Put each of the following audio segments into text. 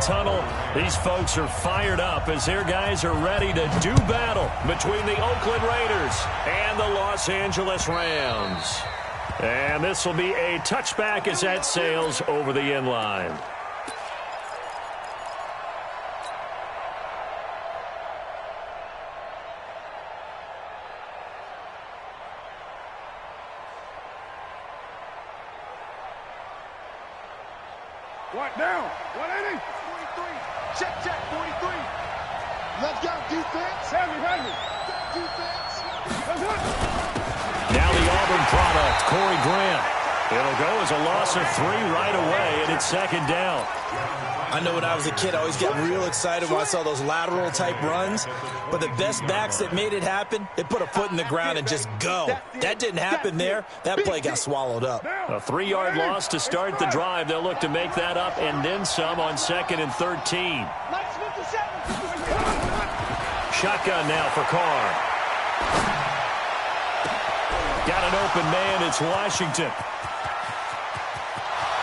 tunnel. These folks are fired up as their guys are ready to do battle between the Oakland Raiders and the Los Angeles Rams. And this will be a touchback as that sails over the end line. What down? 180. 43. Check, 43. Let's go, defense. Heavy. Defense. Let's go. Now the Auburn product, Corey Grant. It'll go as a loss of 3 right away, and it's second down. I know when I was a kid, I always got real excited when I saw those lateral-type runs. But the best backs that made it happen, they put a foot in the ground and just go. That didn't happen there. That play got swallowed up. A 3-yard loss to start the drive. They'll look to make that up and then some on 2nd and 13. Shotgun now for Carr. Got an open man. It's Washington.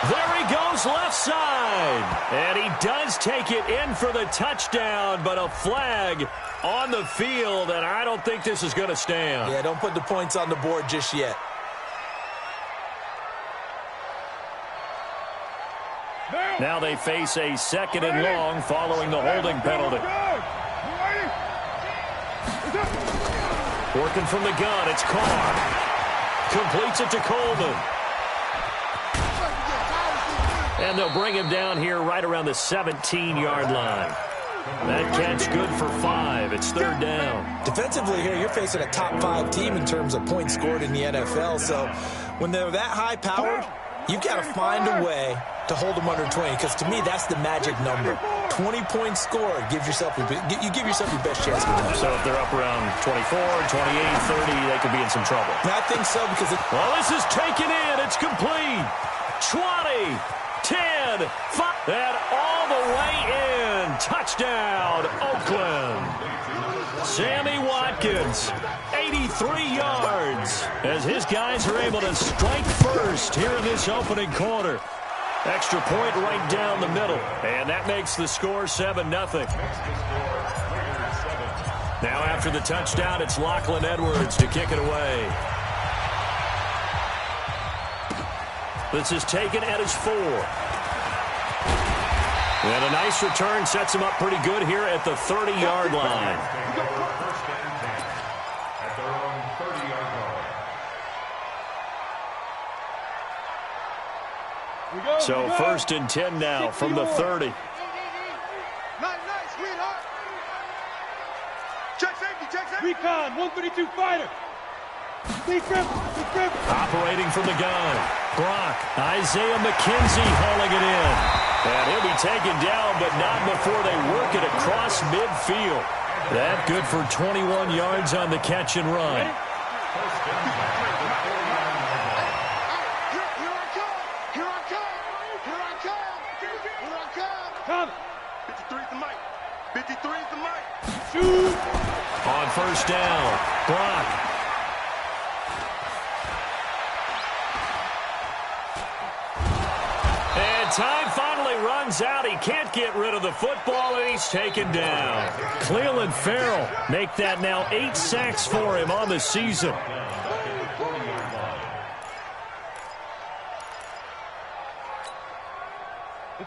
There he goes left side. And he does take it in for the touchdown, but a flag on the field, and I don't think this is going to stand. Yeah, don't put the points on the board just yet. Now they face a 2nd and long following the holding penalty. Working from the gun, it's Carr. Completes it to Coleman. And they'll bring him down here right around the 17-yard line. That catch good for 5. It's 3rd down. Defensively here, you're facing a top-5 team in terms of points scored in the NFL. So when they're that high-powered, you've got to find a way to hold them under 20, because to me, that's the magic number. 20 points scored. You give yourself your best chance to win. So if they're up around 24, 28, 30, they could be in some trouble. I think so, because well, this is taken in. It's complete. 20, 10, 5, and all the way in. Touchdown, Oakland. Sammy Watkins, 83 yards, as his guys are able to strike first here in this opening quarter. Extra point right down the middle, and that makes the score 7-0. Now after the touchdown, it's Lachlan Edwards to kick it away. This is taken at his 4. And a nice return sets him up pretty good here at the 30-yard line. So 1st and 10 now from the 30. Nice, sweetheart. Check safety. Recon, 132 fighter. Big grip. Operating from the gun. Brock, Isaiah McKenzie hauling it in. And he'll be taken down, but not before they work it across midfield. That good for 21 yards on the catch and run. Come. 53's the mic. 53's the mic. Shoot. On 1st down, Brock. And time finally runs out. He can't get rid of the football, and he's taken down. Cleveland Farrell make that now 8 sacks for him on the season.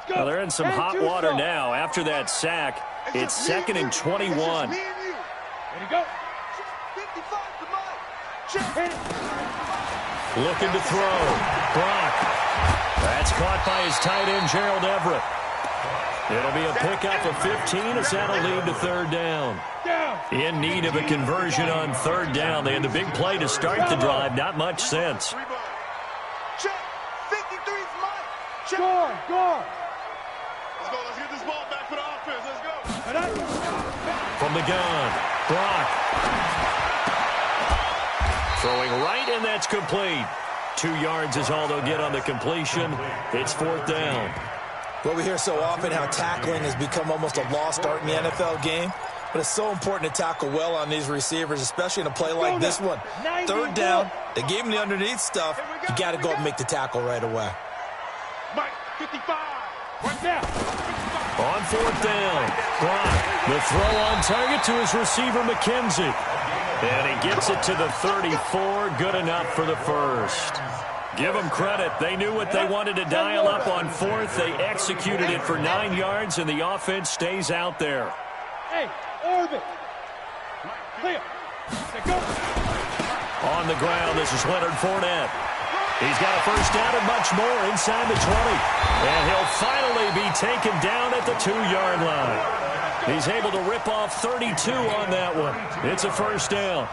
Well, they're in some hot water now. After that sack, it's 2nd and 21. There you go. Looking to throw. Brock. That's caught by his tight end, Gerald Everett. It'll be a pickup of 15 as that'll lead to 3rd down. In need of a conversion on 3rd down. They had the big play to start the drive. Not much sense. Check. 53's mic. Check. Score. Let's get this ball back for the offense. Let's go. From the gun, Brock. Throwing right, and that's complete. 2 yards is all they'll get on the completion. It's 4th down. Well, we hear so often how tackling has become almost a lost art in the NFL game. But it's so important to tackle well on these receivers, especially in a play like this one. 3rd down, they gave him the underneath stuff. You got to go up and make the tackle right away. Mike, 55. Right now. On fourth down, Brock, the throw on target to his receiver, McKenzie. And he gets it to the 34, good enough for the first. Give them credit. They knew what they wanted to dial up on fourth. They executed it for 9 yards, and the offense stays out there. Hey, orbit. Clear. Go. On the ground, this is Leonard Fournette. He's got a first down and much more inside the 20. And he'll finally be taken down at the 2-yard line. He's able to rip off 32 on that one. It's a first down.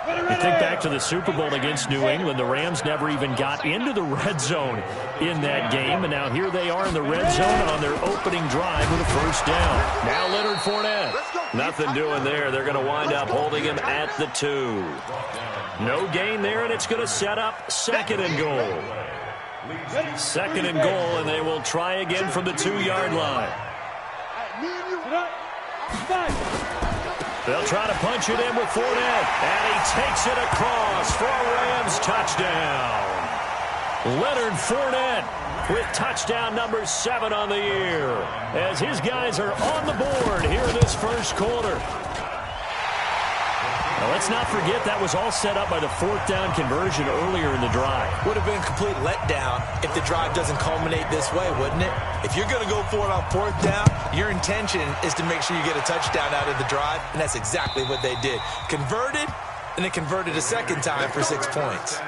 You think back to the Super Bowl against New England. The Rams never even got into the red zone in that game. And now here they are in the red zone on their opening drive with a first down. Now Leonard Fournette. Nothing doing there. They're going to wind up holding him at the 2. No gain there, and it's going to set up second and goal. Second and goal, and they will try again from the 2-yard line. They'll try to punch it in with Fournette, and he takes it across for a Rams touchdown. Leonard Fournette with touchdown number 7 on the year, as his guys are on the board here in this first quarter. Now, let's not forget that was all set up by the fourth down conversion earlier in the drive. Would have been a complete letdown if the drive doesn't culminate this way, wouldn't it? If you're going to go for it on fourth down, your intention is to make sure you get a touchdown out of the drive, and that's exactly what they did. Converted, and they converted a second time for 6 points.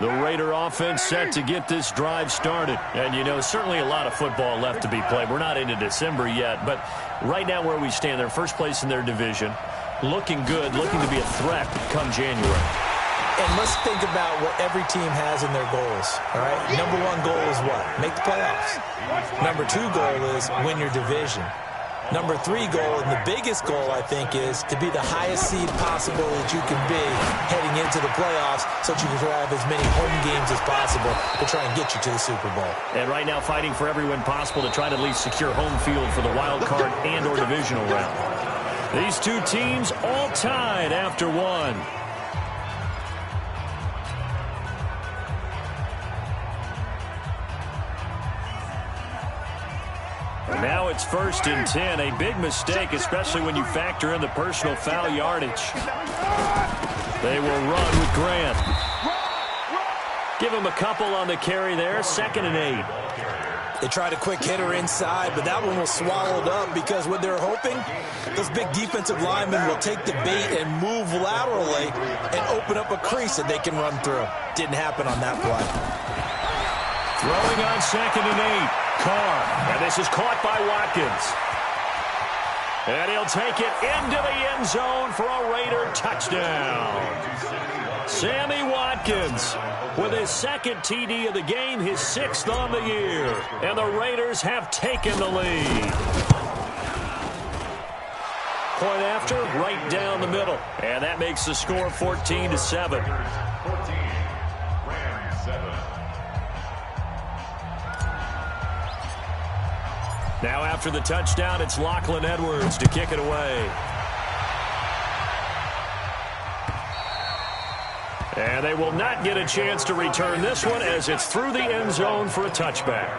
The Raider offense set to get this drive started. And, you know, certainly a lot of football left to be played. We're not into December yet, but right now where we stand, they're first place in their division, looking good, looking to be a threat come January. And let's think about what every team has in their goals, all right? Number 1 goal is what? Make the playoffs. Number 2 goal is win your division. Number 3 goal, and the biggest goal, I think, is to be the highest seed possible that you can be heading into the playoffs so that you can have as many home games as possible to try and get you to the Super Bowl. And right now fighting for every win possible to try to at least secure home field for the wild card and or divisional round. These two teams all tied after 1. Now it's 1st and 10. A big mistake, especially when you factor in the personal foul yardage. They will run with Grant. Give him a couple on the carry there. 2nd and 8. They tried a quick hitter inside, but that one was swallowed up because what they're hoping, those big defensive linemen will take the bait and move laterally and open up a crease that they can run through. Didn't happen on that play. Throwing on 2nd and 8. Carr, and this is caught by Watkins. And he'll take it into the end zone for a Raider touchdown. Sammy Watkins with his 2nd TD of the game, his 6th on the year. And the Raiders have taken the lead. Point after, right down the middle. And that makes the score 14-7. Now after the touchdown, it's Lachlan Edwards to kick it away. And they will not get a chance to return this one as it's through the end zone for a touchback.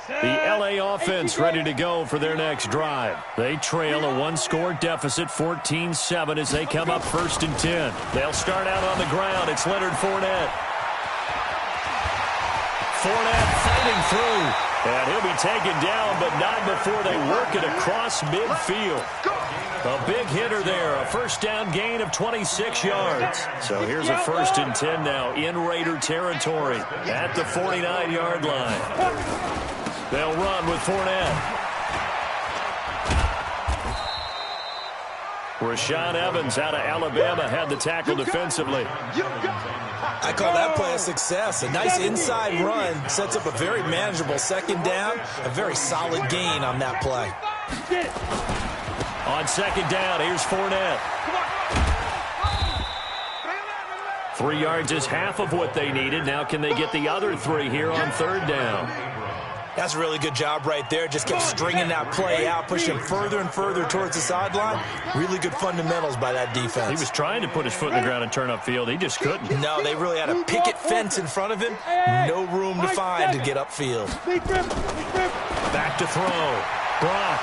The LA offense ready to go for their next drive. They trail a 1-score deficit, 14-7, as they come up 1st and 10. They'll start out on the ground. It's Leonard Fournette. Fournette fighting through, and he'll be taken down, but not before they work it across midfield. A big hitter there, a first down gain of 26 yards. So here's a 1st and 10 now in Raider territory at the 49-yard line. They'll run with Fournette. Rashaan Evans out of Alabama had the tackle defensively. I call that play a success. A nice inside run sets up a very manageable 2nd down. A very solid gain on that play. On 2nd down, here's Fournette. 3 yards is half of what they needed. Now can they get the other 3 here on 3rd down? That's a really good job right there. Just kept stringing that play out, pushing further and further towards the sideline. Really good fundamentals by that defense. He was trying to put his foot in the ground and turn upfield. He just couldn't. No, they really had a picket fence in front of him. No room to find to get upfield. Back to throw. Brock.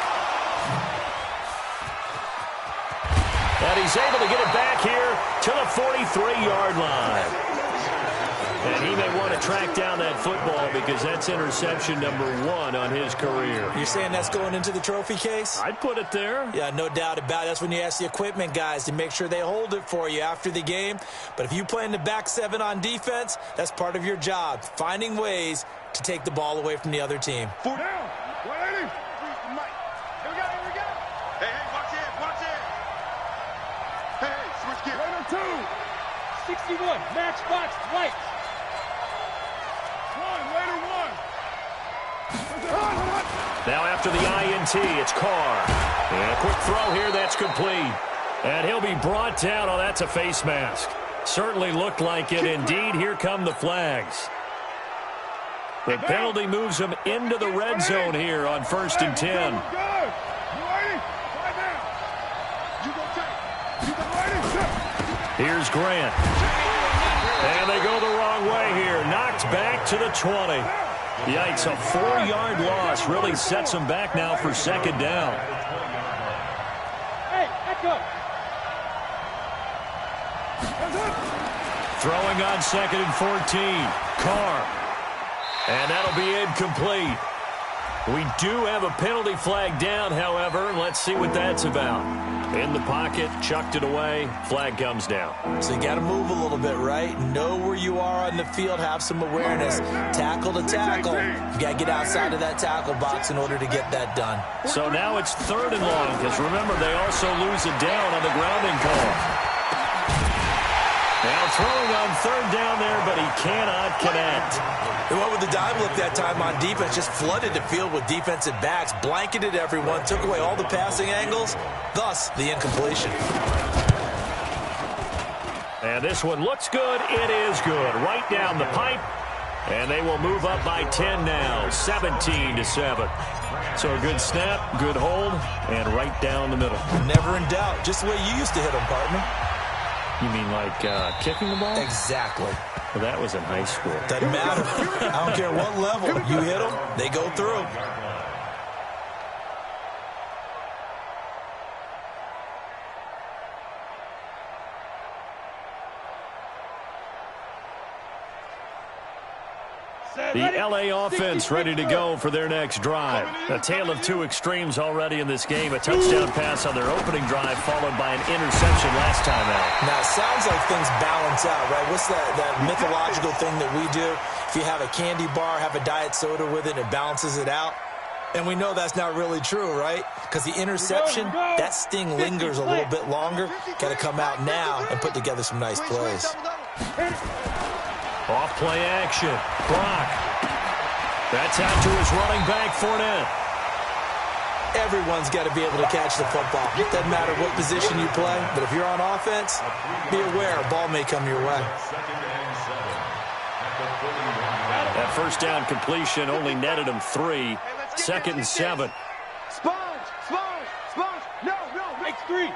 And he's able to get it back here to the 43-yard line. And he may want to track down that football because that's interception number 1 on his career. You're saying that's going into the trophy case? I'd put it there. Yeah, no doubt about it. That's when you ask the equipment guys to make sure they hold it for you after the game. But if you play in the back 7 on defense, that's part of your job, finding ways to take the ball away from the other team. 4 down. 180. Here we go. Hey, watch it. Hey, switch gear. Right on 2. 61. Matchbox lights. Now after the INT, it's Carr. And a quick throw here, that's complete. And he'll be brought down. Oh, that's a face mask. Certainly looked like it. Indeed, here come the flags. The penalty moves him into the red zone here on 1st and 10. Here's Grant. And they go the wrong way here. Knocked back to the 20. Yikes, a 4-yard loss really sets them back now for 2nd down. Hey, echo. Throwing on 2nd and 14. Carr. And that'll be incomplete. We do have a penalty flag down, however. Let's see what that's about. In the pocket, chucked it away, flag comes down. So you got to move a little bit, right? Know where you are on the field, have some awareness. Tackle to tackle. You got to get outside of that tackle box in order to get that done. So now it's 3rd and long, because remember, they also lose it down on the grounding call. Now throwing on 3rd down there, but he cannot connect. They went with the dive look that time on defense, just flooded the field with defensive backs, blanketed everyone, took away all the passing angles, thus the incompletion. And this one looks good. It is good. Right down the pipe. And they will move up by 10 now, 17-7. So a good snap, good hold, and right down the middle. Never in doubt. Just the way you used to hit them, partner. You mean like kicking the ball? Exactly. Well, that was in high school. Doesn't matter. I don't care what level. You hit them, they go through. The LA offense ready to go for their next drive. A tale of 2 extremes already in this game. A touchdown pass on their opening drive followed by an interception last time out. Now, it sounds like things balance out, right? What's that mythological thing that we do? If you have a candy bar, have a diet soda with it, it balances it out. And we know that's not really true, right? Because the interception, that sting lingers a little bit longer. Got to come out now and put together some nice plays. Off play action. Brock. That's out to his running back, Fournette. Everyone's got to be able to catch the football. Doesn't matter what position you play, but if you're on offense, be aware a ball may come your way. That 1st down completion only netted him 3. 2nd and 7. Sponge. No. Makes 3.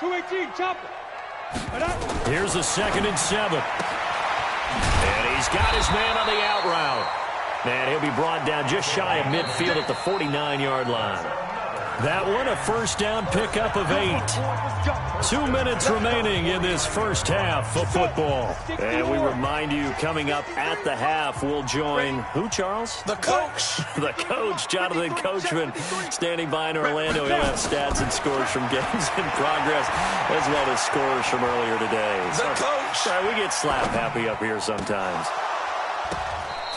218, chop it. Here's the 2nd and 7. And he's got his man on the out route. And he'll be brought down just shy of midfield at the 49-yard line. That one, a 1st down pickup of 8. 2 minutes remaining in this 1st half of football. And we remind you, coming up at the half, we'll join who, Charles? The coach. The coach, Jonathan Coachman, standing by in Orlando. He'll have stats and scores from games in progress, as well as scores from earlier today. The coach. Sorry, we get slap happy up here sometimes.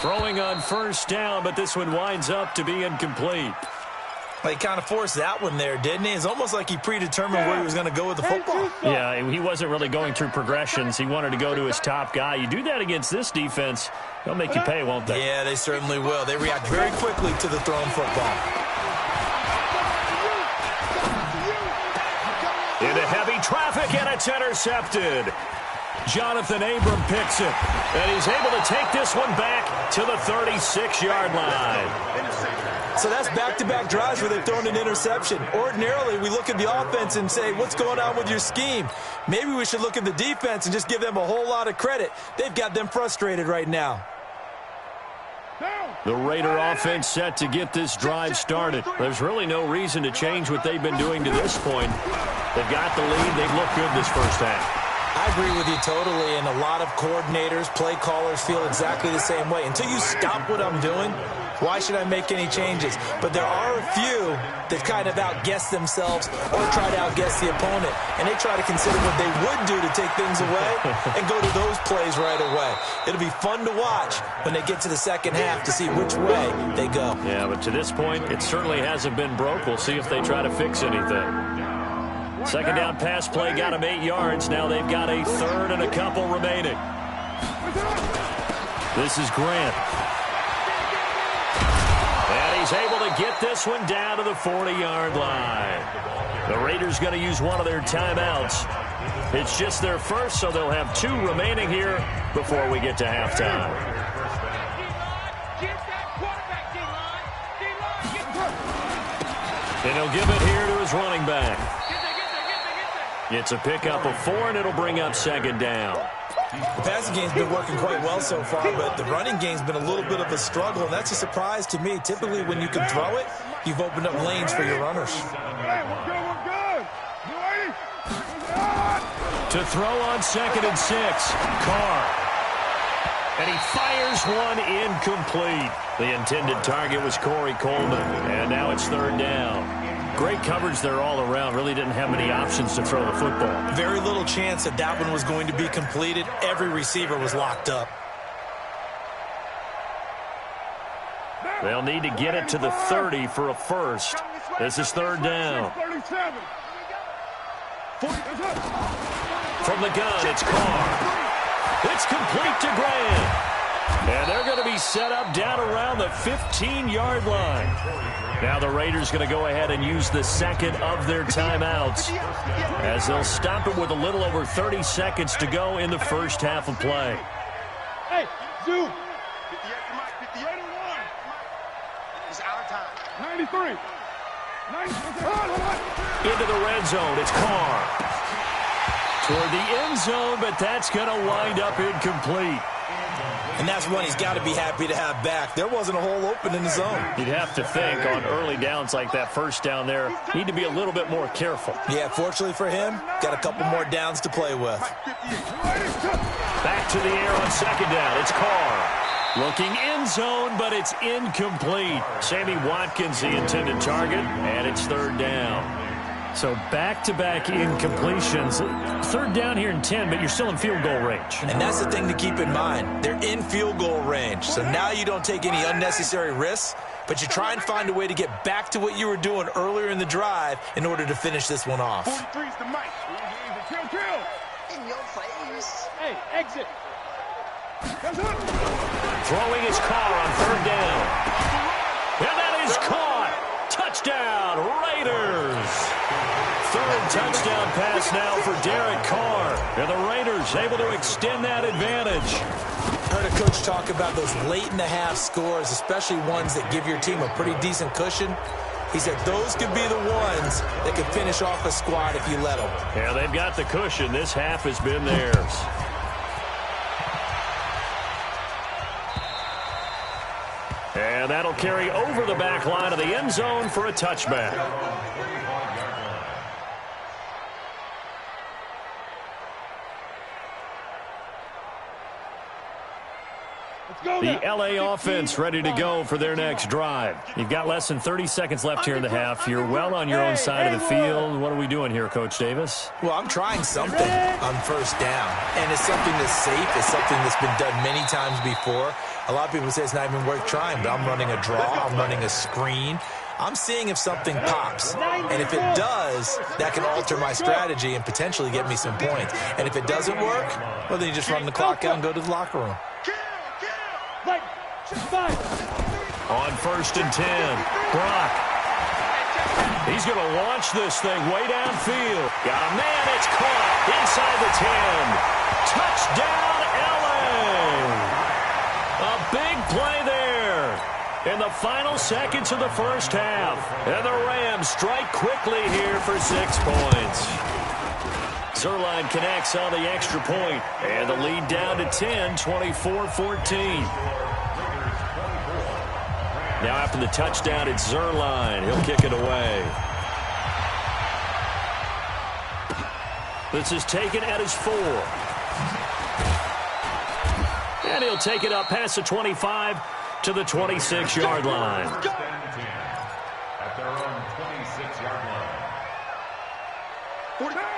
Throwing on 1st down, but this one winds up to be incomplete. He kind of forced that one there, didn't he? It's almost like he predetermined where he was going to go with the football. Yeah, he wasn't really going through progressions. He wanted to go to his top guy. You do that against this defense, they'll make you pay, won't they? Yeah, they certainly will. They react very quickly to the thrown football. Into heavy traffic, and it's intercepted. Jonathan Abram picks it. And he's able to take this one back to the 36-yard line. So that's back-to-back drives where they've thrown an interception. Ordinarily, we look at the offense and say, what's going on with your scheme? Maybe we should look at the defense and just give them a whole lot of credit. They've got them frustrated right now. The Raider offense set to get this drive started. There's really no reason to change what they've been doing to this point. They've got the lead. They've looked good this first half. I agree with you totally, and a lot of coordinators, play callers feel exactly the same way. Until you stop what I'm doing, why should I make any changes? But there are a few that kind of outguess themselves or try to outguess the opponent, and they try to consider what they would do to take things away and go to those plays right away. It'll be fun to watch when they get to the second half to see which way they go. Yeah, but to this point, it certainly hasn't been broke. We'll see if they try to fix anything. Second down pass play got him 8 yards. Now they've got a third and a couple remaining. This is Grant. And he's able to get this one down to the 40-yard line. The Raiders going to use one of their timeouts. It's just their first, so they'll have 2 remaining here before we get to halftime. And he'll give it here to his running back. It's a pickup of 4, and it'll bring up second down. The passing game's been working quite well so far, but the running game's been a little bit of a struggle, and that's a surprise to me. Typically, when you can throw it, you've opened up lanes for your runners. To throw on 2nd and 6, Carr. And he fires one incomplete. The intended target was Corey Coleman, and now it's third down. Great coverage there all around. Really didn't have many options to throw the football. Very little chance that that one was going to be completed. Every receiver was locked up. They'll need to get it to the 30 for a first. This is third down. From the gun, it's Carr. It's complete to Grant. And they're going to be set up down around the 15-yard line. Now the Raiders going to go ahead and use the second of their timeouts as they'll stop it with a little over 30 seconds to go in the first half of play. Hey, Zoo. 58 to 1. It's our time. 93. Into the red zone, it's Carr. Toward the end zone, but that's going to wind up incomplete. And that's one he's got to be happy to have back. There wasn't a hole open in the zone. You'd have to think on early downs like that first down there, need to be a little bit more careful. Yeah, fortunately for him, got a couple more downs to play with. Back to the air on second down. It's Carr. Looking end zone, but it's incomplete. Sammy Watkins, the intended target, and it's third down. So back-to-back incompletions. Third down here in 10, but you're still in field goal range. And that's the thing to keep in mind. They're in field goal range. So now you don't take any unnecessary risks, but you try and find a way to get back to what you were doing earlier in the drive in order to finish this one off. 43's the mic. Kill. In your face. Hey, exit. Throwing his Carr on third down. And that is caught. Touchdown, Raiders. Third touchdown pass now for Derek Carr. And the Raiders able to extend that advantage. Heard a coach talk about those late-in-the-half scores, especially ones that give your team a pretty decent cushion. He said those could be the ones that could finish off a squad if you let them. Yeah, they've got the cushion. This half has been theirs. And that'll carry over the back line of the end zone for a touchback. The LA offense ready to go for their next drive. You've got less than 30 seconds left here in the half. You're well on your own side of the field. What are we doing here, Coach Davis? Well, I'm trying something on first down, and it's something that's safe. It's something that's been done many times before. A lot of people say it's not even worth trying, but I'm running a draw. I'm running a screen. I'm seeing if something pops, and if it does, that can alter my strategy and potentially get me some points. And if it doesn't work, well, then you just run the clock out and go to the locker room. On first and 10, Brock. He's going to launch this thing way downfield. Got a man, it's caught inside the 10. Touchdown, LA! A big play there in the final seconds of the first half. And the Rams strike quickly here for 6 points. Zerline connects on the extra point, and the lead down to 10, 24-14. Now after the touchdown, it's Zerline. He'll kick it away. This is taken at his 4. And he'll take it up past the 25 to the 26-yard line. At their own 26-yard line.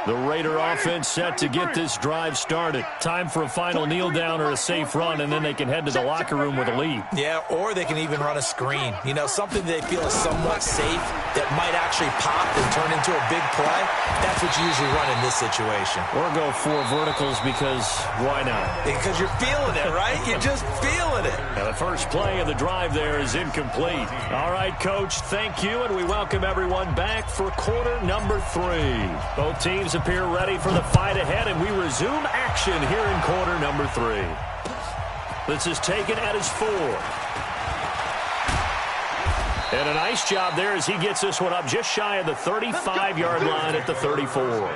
The Raider offense set to get this drive started. Time for a final kneel down or a safe run, and then they can head to the locker room with a lead. Yeah, or they can even run a screen. You know, something they feel is somewhat safe that might actually pop and turn into a big play. That's what you usually run in this situation. Or go 4 verticals because why not? Because you're feeling it, right? You're just feeling it. Now the first play of the drive there is incomplete. All right, Coach, thank you, and we welcome everyone back for quarter number 3. Both teams appear ready for the fight ahead, and we resume action here in quarter number 3. This is taken at his 4. And a nice job there as he gets this one up just shy of the 35-yard line at the 34.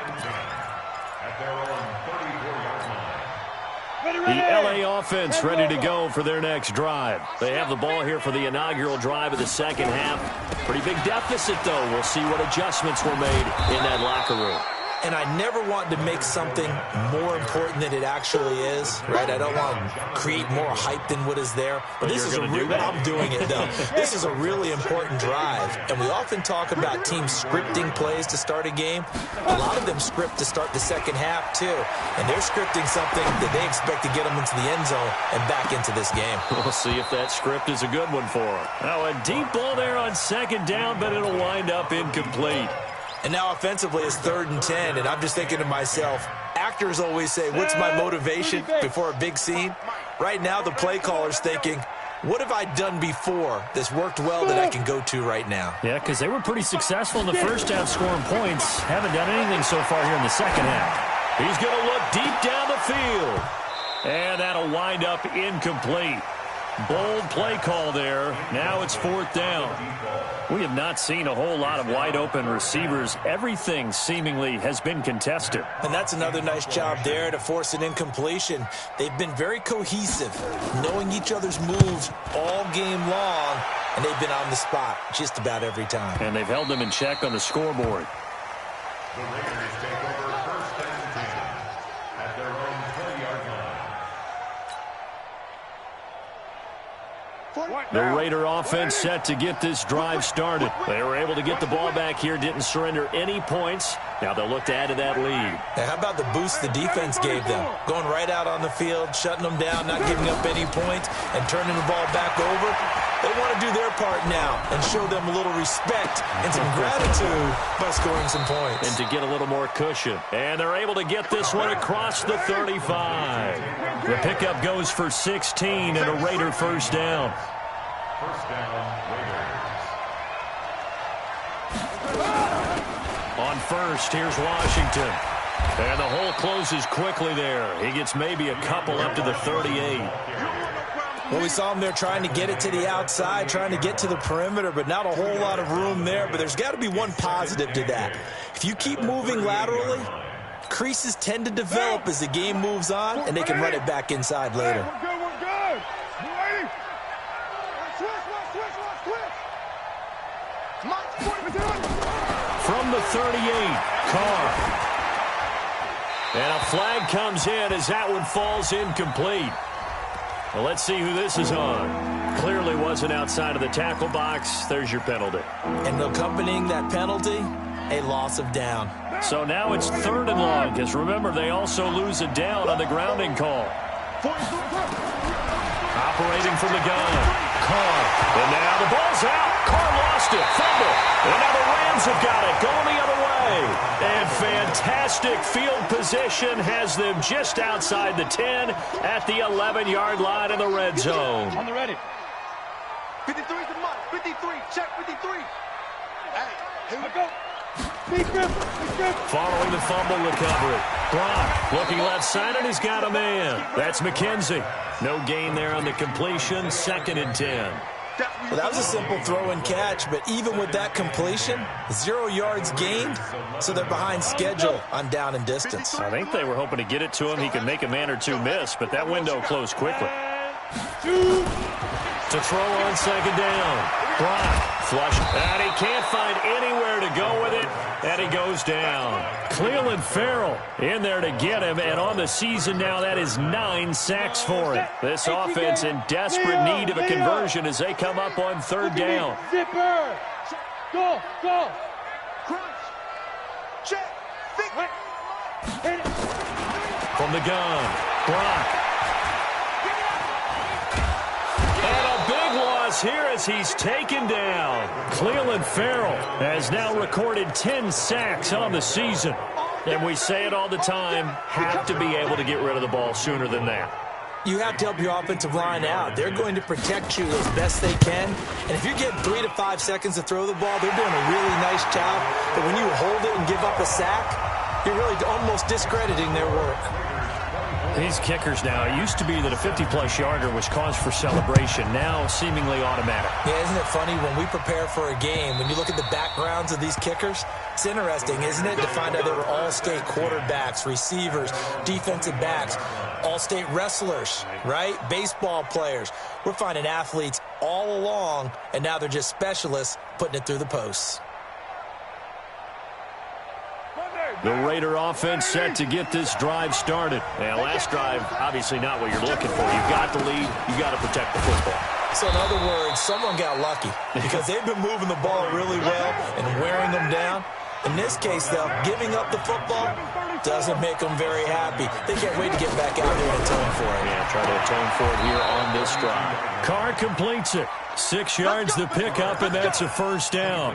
The LA offense ready to go for their next drive. They have the ball here for the inaugural drive of the second half. Pretty big deficit, though. We'll see what adjustments were made in that locker room. And I never want to make something more important than it actually is, right? I don't want to create more hype than what is there. But this is a real, I'm doing it, though. This is a really important drive. And we often talk about teams scripting plays to start a game. A lot of them script to start the second half, too. And they're scripting something that they expect to get them into the end zone and back into this game. We'll see if that script is a good one for them. Now, a deep ball there on second down, but it'll wind up incomplete. And now offensively it's 3rd and 10, and I'm just thinking to myself, actors always say, what's my motivation before a big scene? Right now the play caller's thinking, what have I done before that's worked well that I can go to right now? Yeah, because they were pretty successful in the first half scoring points. Haven't done anything so far here in the second half. He's going to look deep down the field. And that'll wind up incomplete. Bold play call there. Now it's 4th down. We have not seen a whole lot of wide-open receivers. Everything seemingly has been contested. And that's another nice job there to force an incompletion. They've been very cohesive, knowing each other's moves all game long, and they've been on the spot just about every time. And they've held them in check on the scoreboard. The Raiders take over 1st and 10 at their own 20-yard line. The Raider offense set to get this drive started. They were able to get the ball back here, didn't surrender any points. Now they'll look to add to that lead. Now, how about the boost the defense gave them? Going right out on the field, shutting them down, not giving up any points, and turning the ball back over. They want to do their part now and show them a little respect and some gratitude by scoring some points. And to get a little more cushion. And they're able to get this one across the 35. The pickup goes for 16 and a Raider first down. First down, Raiders. On first, here's Washington. And the hole closes quickly there. He gets maybe a couple up to the 38. Well, we saw him there trying to get it to the outside, trying to get to the perimeter, but not a whole lot of room there. But there's got to be one positive to that. If you keep moving laterally, creases tend to develop as the game moves on, and they can run it back inside later. We're good, we're good. You ready? Switch. From the 38, Carr. And a flag comes in as that one falls incomplete. Well, let's see who this is on. Clearly wasn't outside of the tackle box. There's your penalty. And accompanying that penalty, a loss of down. So now it's 3rd and long, because remember, they also lose a down on the grounding call. Operating from the gun, Carr. And now the ball's out. Carr lost it. Fumble. And now the Rams have got it. Going the other way. And fantastic field position has them just outside the 10 at the 11-yard line in the red zone. On the ready. 53 is the mark. 53. Check 53. Hey, here we go. Following the fumble recovery. Brock looking left side, and he's got a man. That's McKenzie. No gain there on the completion. 2nd and 10. Well, that was a simple throw and catch, but even with that completion, 0 yards gained, so they're behind schedule on down and distance. I think they were hoping to get it to him. He could make a man or two miss, but that window closed quickly. To throw on 2nd down. Brock flush, and he can't find anywhere to go with it, and he goes down. Cleveland Farrell in there to get him, and on the season now, that is 9 sacks for him. This offense in desperate need of a conversion as they come up on 3rd down. Zipper. Go. Crunch. Check. Thick. From the gun, Brock. And a big loss here as he's taken down. Cleveland Farrell has now recorded 10 sacks on the season. And we say it all the time, have to be able to get rid of the ball sooner than that. You have to help your offensive line out. They're going to protect you as best they can. And if you're getting 3 to 5 seconds to throw the ball, they're doing a really nice job. But when you hold it and give up a sack, you're really almost discrediting their work. These kickers now, it used to be that a 50-plus yarder was cause for celebration. Now seemingly automatic. Yeah, isn't it funny when we prepare for a game, when you look at the backgrounds of these kickers, it's interesting, isn't it, to find out they were all-state quarterbacks, receivers, defensive backs, all-state wrestlers, right? Baseball players. We're finding athletes all along, and now they're just specialists putting it through the posts. The Raider offense set to get this drive started. And last drive, obviously not what you're looking for. You've got the lead. You've got to protect the football. So in other words, someone got lucky because they've been moving the ball really well and wearing them down. In this case, though, giving up the football doesn't make them very happy. They can't wait to get back out there and atone for it. Yeah, try to atone for it here on this drive. Carr completes it. 6 yards the pickup, and that's a 1st down.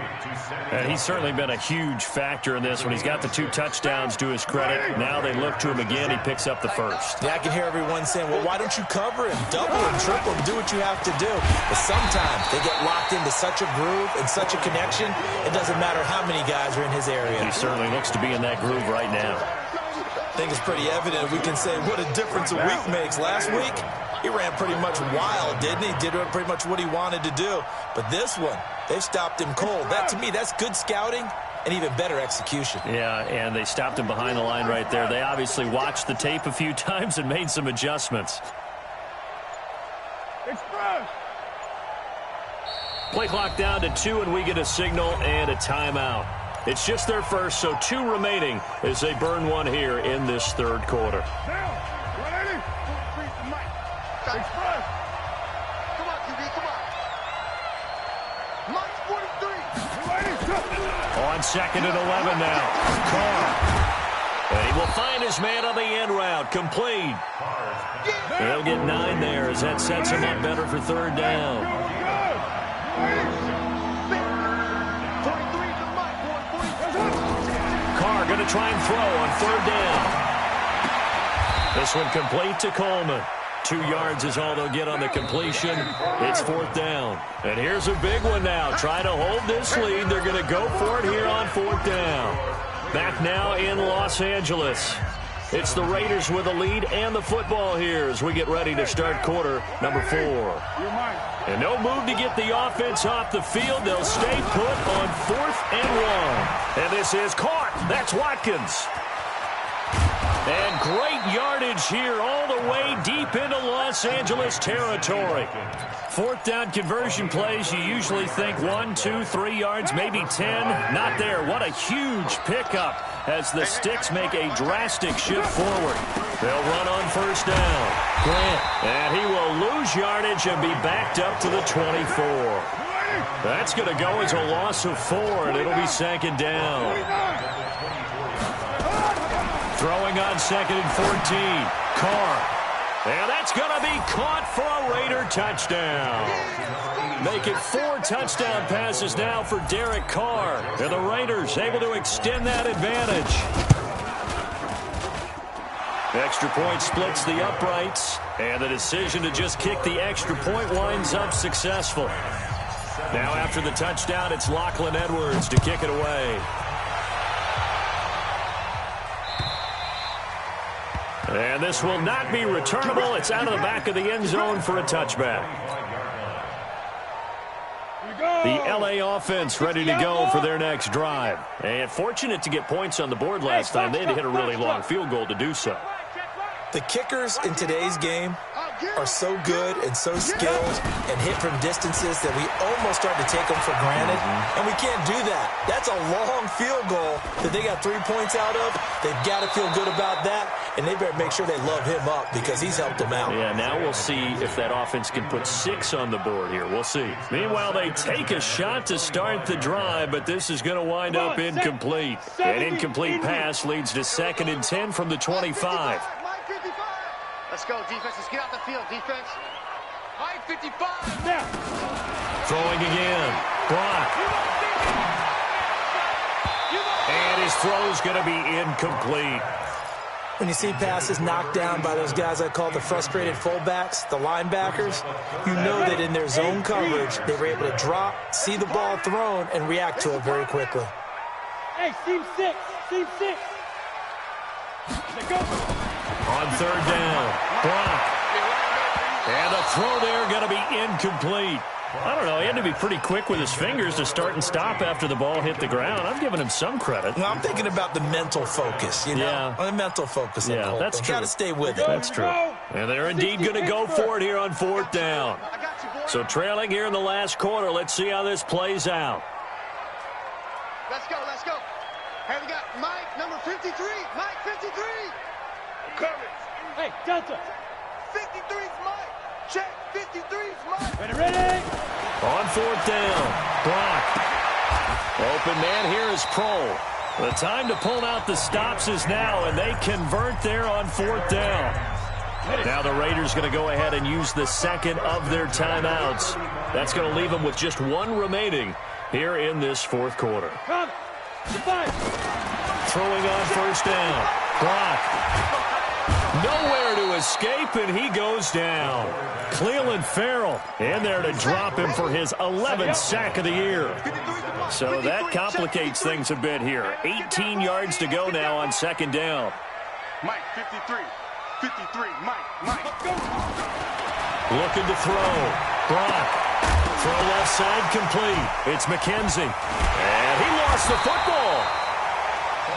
And he's certainly been a huge factor in this when he's got the 2 touchdowns to his credit. Now they look to him again. He picks up the 1st. Yeah, I can hear everyone saying, well, why don't you cover him, double him, triple him, do what you have to do. But sometimes they get locked into such a groove and such a connection, it doesn't matter how many guys are in his area. He certainly looks to be in that groove right now. I think it's pretty evident. We can say what a difference a week makes. Last week, he ran pretty much wild, didn't he? Did pretty much what he wanted to do. But this one, they've stopped him cold. That, to me, that's good scouting and even better execution. Yeah, and they stopped him behind the line right there. They obviously watched the tape a few times and made some adjustments. Express. Play clock down to 2, and we get a signal and a timeout. It's just their first, so 2 remaining as they burn one here in this 3rd quarter. Down. 180. Express. Come on, QB, come on. Minus 43. On 2nd and 11 now. Carr. And he will find his man on the end route. Complete. He'll get 9 there as that sets him up better for 3rd down. Carr going to try and throw on 3rd down. This one complete to Coleman. 2 yards is all they'll get on the completion. It's 4th down. And here's a big one now. Trying to hold this lead. They're going to go for it here on 4th down. Back now in Los Angeles. It's the Raiders with the lead and the football here as we get ready to start quarter number 4. And no move to get the offense off the field. They'll stay put on 4th and 1. And this is caught. That's Watkins. And great yardage here all the way deep into Los Angeles territory. 4th down conversion plays, you usually think 1, 2, 3 yards, maybe 10. Not there. What a huge pickup as the Sticks make a drastic shift forward. They'll run on 1st down. Grant, and he will lose yardage and be backed up to the 24. That's going to go as a loss of 4, and it'll be 2nd down. Throwing on 2nd and 14. Carr. And that's going to be caught for a Raider touchdown. Make it 4 touchdown passes now for Derek Carr. And the Raiders able to extend that advantage. Extra point splits the uprights. And the decision to just kick the extra point winds up successful. Now after the touchdown, it's Lachlan Edwards to kick it away. And this will not be returnable. It's out of the back of the end zone for a touchback. The LA offense ready to go for their next drive. And fortunate to get points on the board last time. They had to hit a really long field goal to do so. The kickers in today's game are so good and so skilled and hit from distances that we almost start to take them for granted. And we can't do that. That's a long field goal that they got 3 points out of. They've got to feel good about that, and they better make sure they love him up because he's helped them out. Yeah, now we'll see if that offense can put 6 on the board here. We'll see. Meanwhile, they take a shot to start the drive, but this is going to wind up incomplete. An incomplete pass leads to 2nd and 10 from the 25. Let's go, defense. Let's get out the field, defense. High 55. Now. Throwing again. Block. And his throw's going to be incomplete. When you see passes knocked down by those guys I call the frustrated fullbacks, the linebackers, you know that in their zone coverage, they were able to drop, see the ball thrown, and react to it very quickly. Hey, team 6. Team 6. Let's go. On 3rd down, block. And the throw there going to be incomplete. I don't know, he had to be pretty quick with his fingers to start and stop after the ball hit the ground. I'm giving him some credit. Well, I'm thinking about the mental focus, you know? Yeah. The mental focus of the whole that's thing. true. Got to stay with it. That's true. And they're indeed going to go for it here on 4th down. So trailing here in the last quarter. Let's see how this plays out. Let's go, let's go. Hey, we got Mike, number 53. Mike, 53. Coverage. Hey, Delta. 53's Mike. Check. 53's Mike. Ready. On 4th down. Block. Open man here is Pro. The time to pull out the stops is now, and they convert there on 4th down. Now the Raiders going to go ahead and use the second of their timeouts. That's going to leave them with just 1 remaining here in this 4th quarter. Come. Goodbye. Throwing on 1st down. Block. Nowhere to escape, and he goes down. Cleveland Farrell in there to drop him for his 11th sack of the year. So that complicates things a bit here. 18 yards to go now on 2nd down. Mike, 53. 53, Mike. Looking to throw. Brock. Throw left side complete. It's McKenzie. And he lost the football.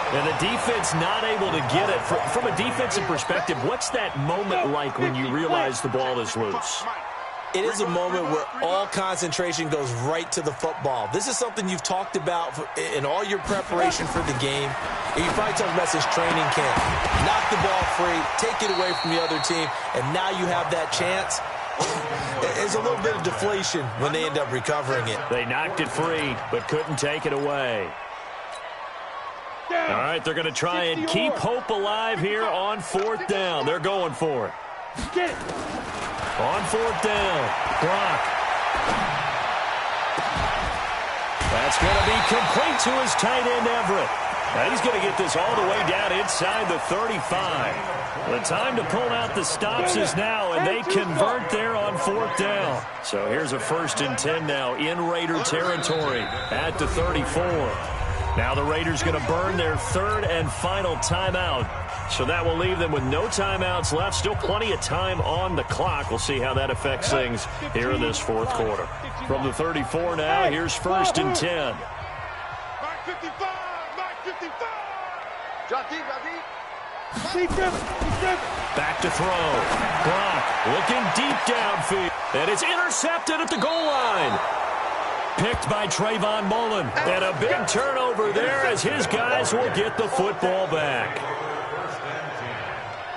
And the defense not able to get it. From a defensive perspective, what's that moment like when you realize the ball is loose? It is a moment where all concentration goes right to the football. This is something you've talked about in all your preparation for the game. And you probably talked about since training camp. Knock the ball free, take it away from the other team, and now you have that chance. There's a little bit of deflation when they end up recovering it. They knocked it free, but couldn't take it away. All right, they're going to try and keep hope alive here on 4th down. They're going for it. Get it. On 4th down, Brock. That's going to be complete to his tight end, Everett. Now he's going to get this all the way down inside the 35. The time to pull out the stops is now, and they convert there on 4th down. So here's a 1st and 10 now in Raider territory at the 34. Now the Raiders going to burn their 3rd and final timeout. So that will leave them with no timeouts left. Still plenty of time on the clock. We'll see how that affects things here in this 4th quarter. From the 34 now, here's 1st and 10. Mike, 55. Mike, 55. Drop deep. Back to throw. Brock looking deep downfield. And it's intercepted at the goal line. Picked by Trayvon Mullen. And a big turnover there as his guys will get the football back.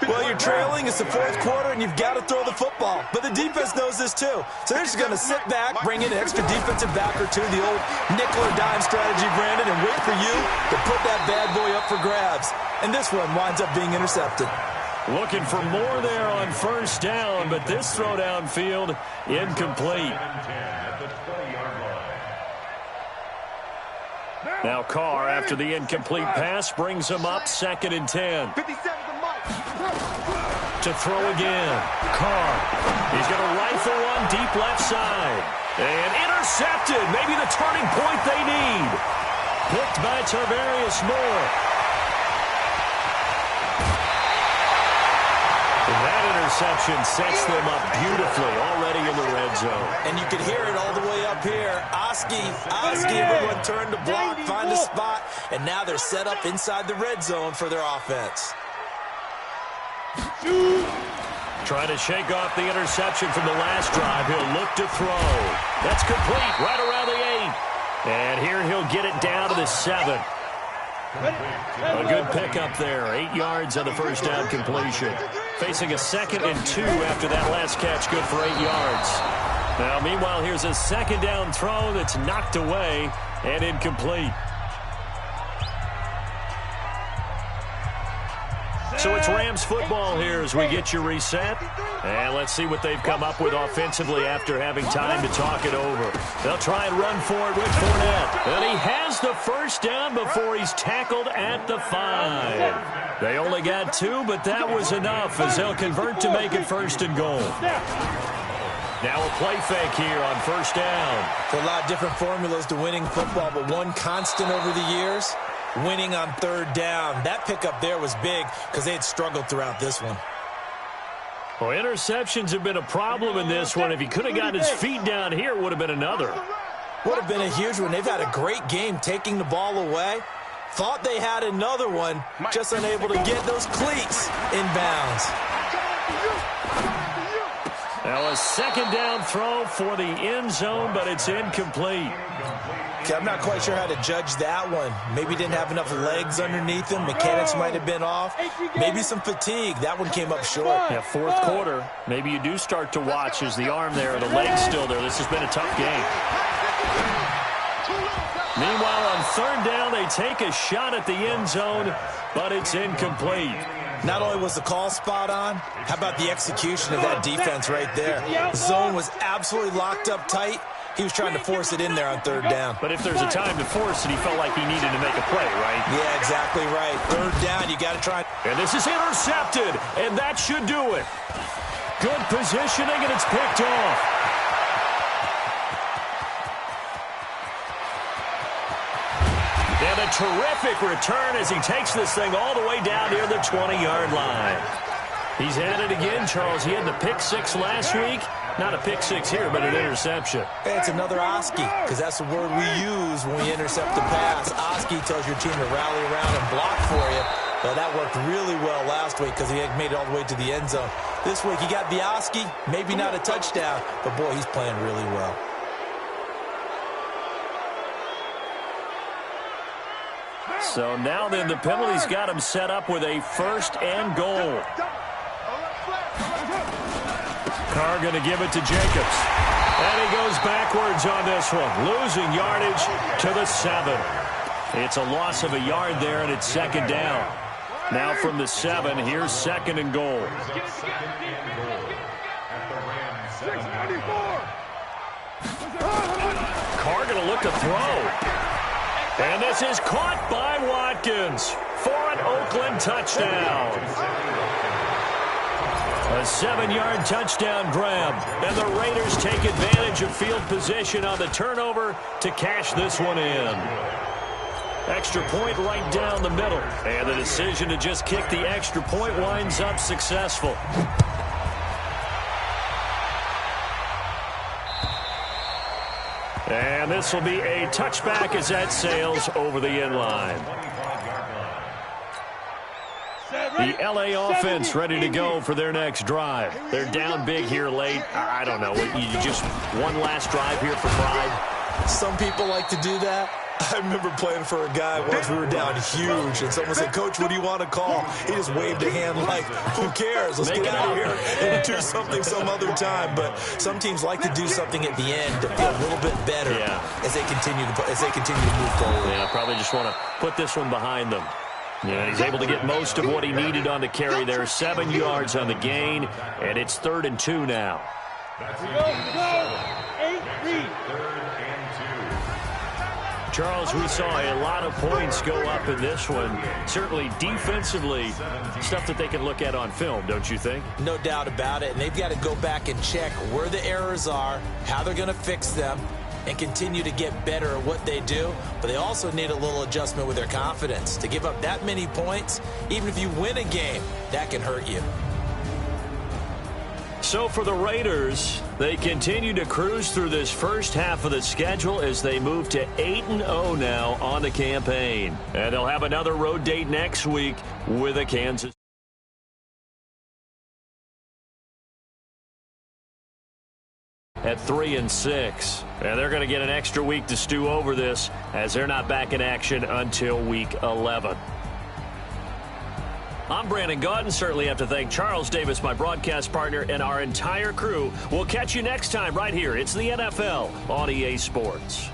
Well, you're trailing. It's the 4th quarter, and you've got to throw the football. But the defense knows this, too. So they're just going to sit back, bring in an extra defensive back or two, the old nickel or dime strategy, Brandon, and wait for you to put that bad boy up for grabs. And this one winds up being intercepted. Looking for more there on 1st down, but this throw downfield incomplete. Now Carr, after the incomplete pass, brings him up 2nd and 10. 57 to Mike. To throw again. Carr. He's going to rifle one deep left side. And intercepted. Maybe the turning point they need. Picked by Tarvarius Moore. interception sets them up beautifully already in the red zone. And you can hear it all the way up here. Oski, everyone turned to block, find a spot, and now they're set up inside the red zone for their offense. Trying to shake off the interception from the last drive. He'll look to throw. That's complete right around the 8. And here he'll get it down to the 7. A good pickup there. 8 yards on the first down completion. Facing a 2nd and 2 after that last catch. Good for 8 yards. Now, meanwhile, here's a 2nd down throw that's knocked away and incomplete. So it's Rams football here as we get you reset. And let's see what they've come up with offensively after having time to talk it over. They'll try and run for it with Fournette. And he has the first down before he's tackled at the 5. They only got 2, but that was enough as they'll convert to make it 1st and goal. Now a play fake here on 1st down. There are a lot of different formulas to winning football, but one constant over the years, winning on 3rd down. That pickup there was big because they had struggled throughout this one. Well, interceptions have been a problem in this one. If he could have gotten his feet down here, it would have been another. Would have been a huge one. They've had a great game taking the ball away. Thought they had another one, just unable to get those cleats inbounds. Now a 2nd down throw for the end zone, but it's incomplete. Okay, I'm not quite sure how to judge that one. Maybe didn't have enough legs underneath him. Mechanics might have been off. Maybe some fatigue. That one came up short. Yeah, 4th quarter. Maybe you do start to watch as the arm there, the leg's still there. This has been a tough game. Meanwhile, on 3rd down, they take a shot at the end zone, but it's incomplete. Not only was the call spot on, how about the execution of that defense right there? The zone was absolutely locked up tight. He was trying to force it in there on 3rd down. But if there's a time to force it, he felt like he needed to make a play, right? Yeah, exactly right. 3rd down, you got to try. And this is intercepted, and that should do it. Good positioning, and it's picked off. And a terrific return as he takes this thing all the way down near the 20-yard line. He's at it again, Charles. He had the pick 6 last week. Not a pick 6 here, but an interception. Hey, it's another Oski, because that's the word we use when we intercept the pass. Oski tells your team to rally around and block for you. But that worked really well last week because he had made it all the way to the end zone. This week, he got the Oski, maybe not a touchdown, but boy, he's playing really well. So now then, the penalty's got him set up with a 1st and goal. Carr going to give it to Jacobs. And he goes backwards on this one, losing yardage to the 7. It's a loss of a yard there, and it's 2nd down. Now from the 7, here's 2nd and goal. Carr going to look to throw. And this is caught by Watkins for an Oakland touchdown. A 7-yard touchdown grab. And the Raiders take advantage of field position on the turnover to cash this one in. Extra point right down the middle. And the decision to just kick the extra point winds up successful. And this will be a touchback as that sails over the end line. The L.A. offense ready to go for their next drive. They're down big here late. I don't know. You just one last drive here for pride? Some people like to do that. I remember playing for a guy once. We were down huge, and someone said, "Coach, what do you want to call?" He just waved a hand like, "Who cares? Let's get out of here and do something some other time." But some teams like to do something at the end to feel a little bit better as they continue to move forward. Yeah, probably just want to put this one behind them. Yeah, he's able to get most of what he needed on the carry there. 7 yards on the gain, and it's 3rd and 2 now. Charles, we saw a lot of points go up in this one. Certainly defensively, stuff that they can look at on film, don't you think? No doubt about it. And they've got to go back and check where the errors are, how they're going to fix them, and continue to get better at what they do. But they also need a little adjustment with their confidence. To give up that many points, even if you win a game, that can hurt you. so for the Raiders, they continue to cruise through this first half of the schedule as they move to 8-0 now on the campaign. And they'll have another road date next week with a Kansas. At 3-6. And they're going to get an extra week to stew over this as they're not back in action until week 11. I'm Brandon Gaudin. Certainly have to thank Charles Davis, my broadcast partner, and our entire crew. We'll catch you next time right here. It's the NFL on EA Sports.